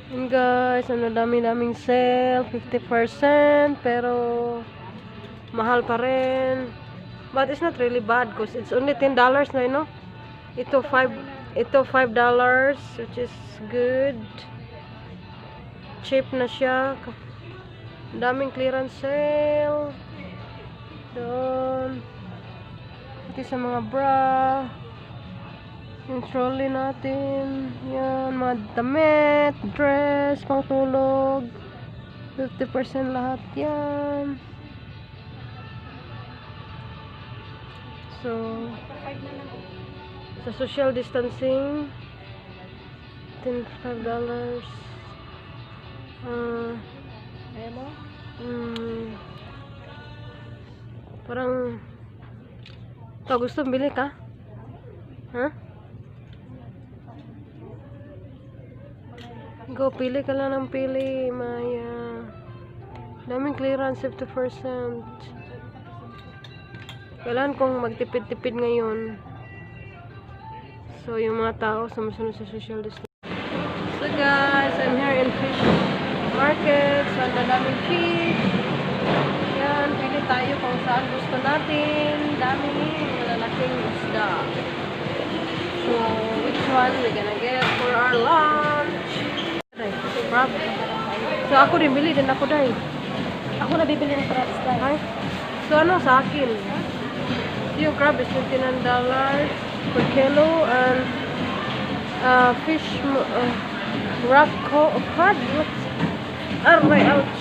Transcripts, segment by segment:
And guys, ano dami-daming sale, 50%, pero mahal pa rin. But it's not really bad because it's only $10 na, you know? Ito $5, which is good. Cheap na siya. Daming clearance sale. Doon. Ito sa mga bra. Yung trolley natin. Yan, mga damit, dress, pangtulog. 50% lahat yan. So, sa social distancing, $5. Parang ito, gusto bili ka? Ha? Go, pili ka lang ng pili, Maya. Daming clearance, 50%. Kailangan kong magtipid-tipid ngayon. So, yung mga tao sumusunod sa social distancing. So guys, I'm here in fish market. So, ang daming fish. Yan, pili tayo kung saan gusto natin. Daming malalaking isda. So, which one we're gonna get for our lunch? Crab. So, ako din, bili din ako dahil. Ako na bibili ng crabs tayo. So, ano sa akin? Yung crab is $29 per kilo and fish rock cod. Aray, ouch.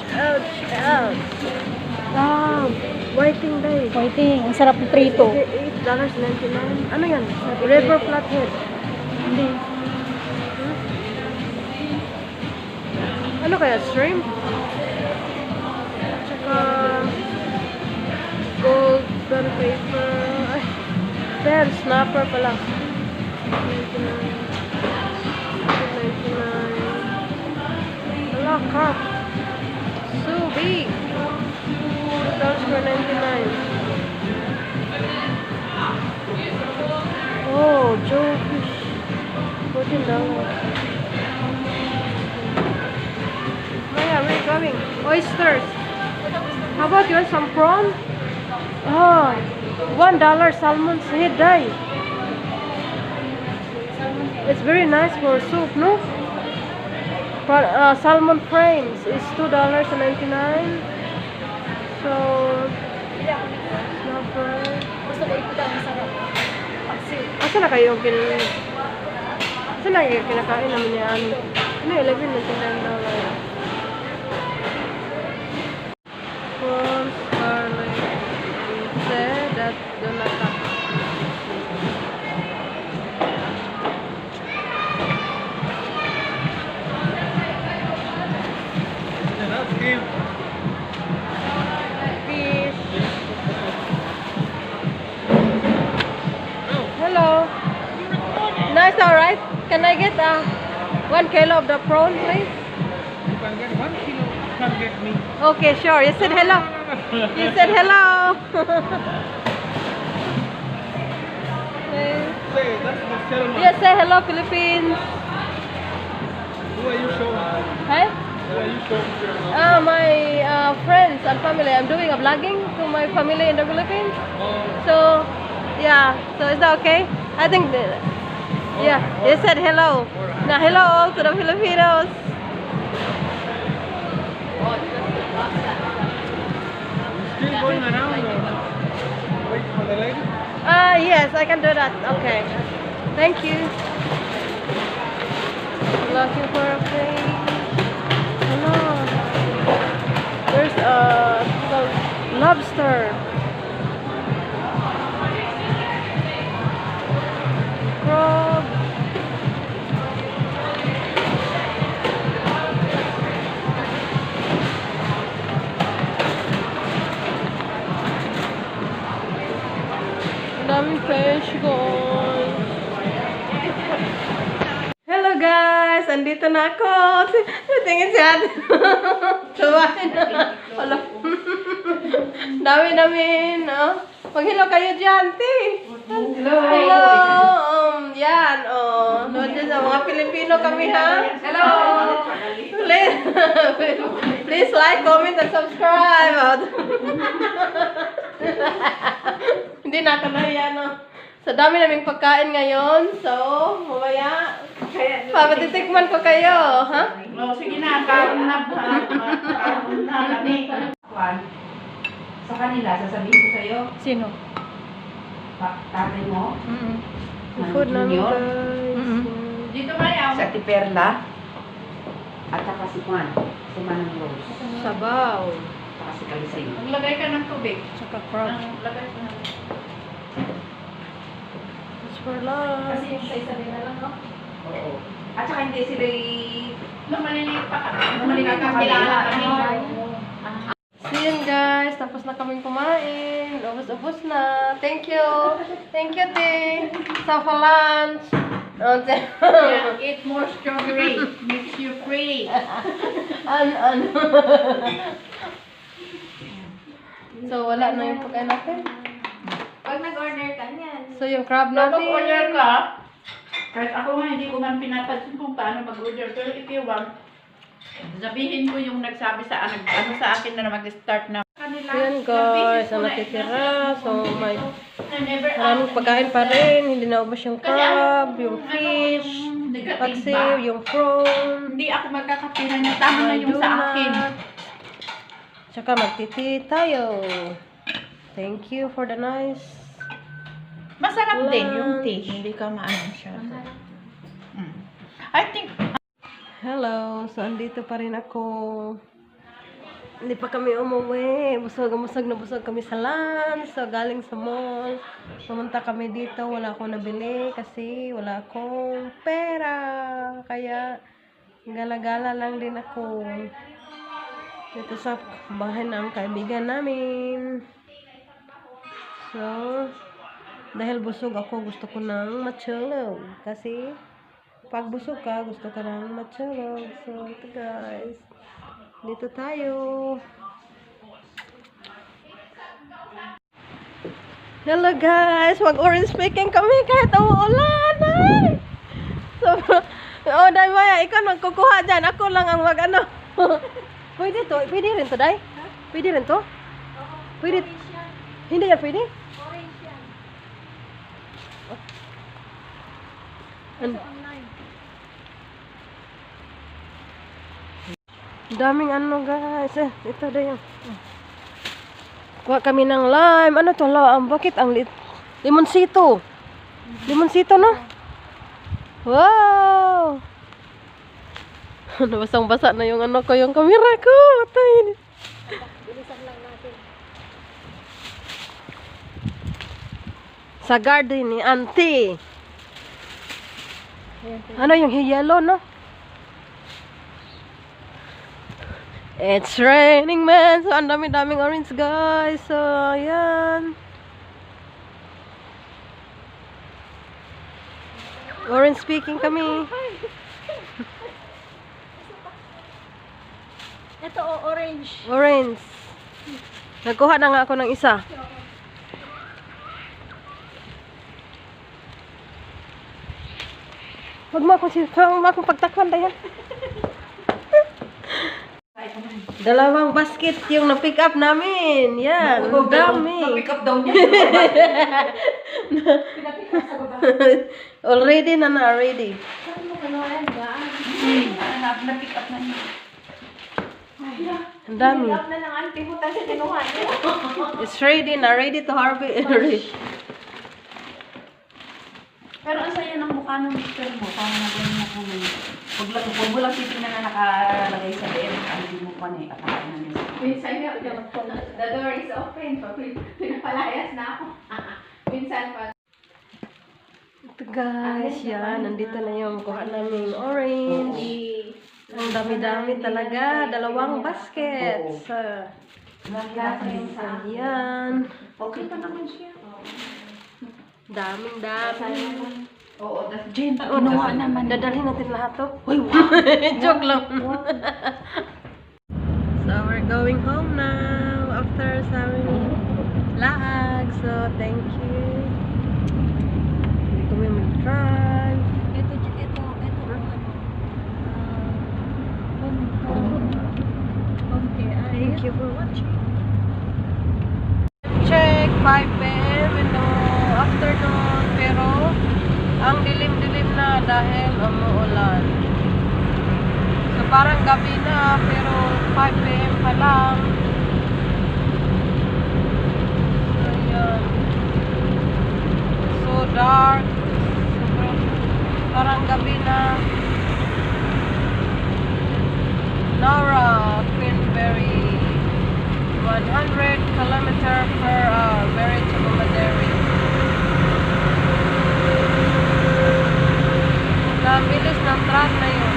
Whiting day. Whiting, ang sarap ng prito. $8.99. Ano yan? River flathead. Hindi. Ano kaya? Shrimp? Tsaka golden paper. Ay, there, snapper pala. $99. Wala, carp. So big. $2.99. Oh, jewfish. $14. Maya, where are you going? Oysters. How about you want some prawn? Oh, $1 salmon head day. It's very nice for soup, no? But salmon frames is $2.99. So, snapper. Gusto ko ito daw, masarap. Asa na kayo asa na kayo kinakain namin niya? Ano, 11 na $10. Prawns, garlic, that's donata. Fish. Hello. Nice, alright. Can I get 1 kilo of the prawn, please? You can get 1 kilo, you can get me. Okay, sure. You said hello. You said hello. Say, that's the ceremony. Yes, say hello, Philippines. Who are you showing? Hi. Who are you showing? My friends and family. I'm doing a vlogging to my family in the Philippines. Oh, So, yeah. So is that okay? I think that, yeah. You said hello. Now hello all to the Filipinos. still going around or wait for the lady? Yes, I can do that. Okay. Thank you. Looking for a place. Hello. There's the lobster. Crab. Daming fish, guys. Hello guys, andito na ako. Tingin si ate. Tuwain na. Hello. Dami-dami, no? Mag-hello kayo dyan, ti. Hello. Hello. Yan, oh. No, dyan sa mga Pilipino kami, ha? Hello. Please like, comment, and subscribe. Hindi na ako nahiya, no? Sa dami naming pagkain ngayon. So, mamaya, papatitikman ko kayo. Ha? Sige na, karon na. Karon na kami. Sa kanila, sasabihin ko sa'yo, Sino? tatay mo, Food namin, Junior? guys. dito kayo. Sa Tiperla, at saka si Juan, si Manang Rose, Sabaw. saka si Kalisay. Maglagay ka ng tubig. Tsaka crab. Maglagay ka ng It's for lunch. Kasi yung sa isa din na lang, no? Oo. At saka hindi sila Nung maliliit pa ka. Nung maliliit pa kami. So yun guys, tapos na kaming kumain. Ubus-ubus na. Thank you. Thank you, Ting. Sa lunch. Yeah, eat more strawberry. Makes you free. So wala na yung pagkain natin. Pag nag-order ka niyan. So yung crab order natin. ka. Kahit ako nga, hindi ko man pinapansin kung paano mag-order. Pero if you want, sabihin ko yung nagsabi sa akin na mag-start na. Kanila. Ayan guys, ang natitira. So may I never maraming pagkain pa rin. Hindi na ubos yung crab, yung fish, negative paksiw, ba? yung prawn. Hindi ako magkakapira na tama na yung sa akin. Tsaka magtiti tayo. Thank you for the nice Masarap din yung lunch. fish. Hindi ka maano siya. I think, Hello, so andito pa rin ako. Hindi pa kami umuwi. Busog na busog kami sa lunch. So galing sa mall. Pumunta kami dito. Wala akong nabili kasi wala akong pera. Kaya gala-gala lang din ako. Dito sa bahay ng kaibigan namin. So, dahil busog ako, gusto ko ng matulog. Kasi pag busog ka, gusto ka ng matulog. So, ito guys. Dito tayo. Hello guys! Mag-orange speaking kami kahit umuulan. Ay! So, oh, Day Maya, ikaw magkukuha dyan. Ako lang ang mag-ano. Pwede to? Pwede rin to, Day? Pwede rin to? Pwede. Hindi yan pwede? Daming ano guys. Ito na yung kuha kami ng lime. Ano to? Bakit ang limonsito? Limonsito no? Wow! Nabasang-basa na yung ano ko, yung camera ko. Atay. Sa garden ni Auntie. Ano yung yellow no? It's raining man. So ang dami-daming orange guys. So ayan. Orange speaking kami. Ito, orange. Orange. Nagkuha na nga ako ng isa. Huwag mo akong pagtakpan dayan. Dalawang basket yung na-pick up namin. Yan, ang dami. pick up daw niya. Already na already. Na-pick up na niya. Ang dami. na lang auntie mo kasi kinuha niya. It's ready na, ready to harvest. Pero ang saya ng mukha ng mister mo, parang nagawin mo kung huwag mo lang titin na nakalagay sa leeg, hindi mo pa niya ikakain na niya. Minsan nga, the door is open. Pinapalayas na ako. Minsan pa. Ito guys, yan. Nandito na yung kuha namin orange. Ang dami-dami talaga. Dalawang baskets. Yan. Okay pa naman siya. Daming-dami. Oo, that's Jen, Kinuha naman. Dadalhin natin lahat to. Joke lang. So we're going home now after some lag. So thank you. Hindi kami mag-drive. Ito, ano. Thank you for watching. Check 5 p.m. in the afternoon, pero ang dilim-dilim na dahil umuulan. So parang gabi na, pero 5 p.m. pa lang. So yan. So dark. Parang gabi na. Nara, Queenberry, 100 km/h, married to Umaderi. Bilis ng truck na yun.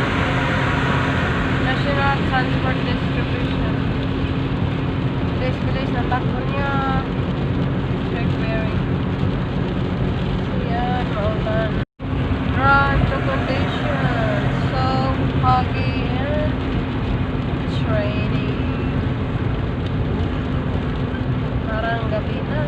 National Transport Distribution. Bilis na takbo niya. Queenberry. Yan, maulan. Run to conditions. So foggy and rainy. Parang gabi na.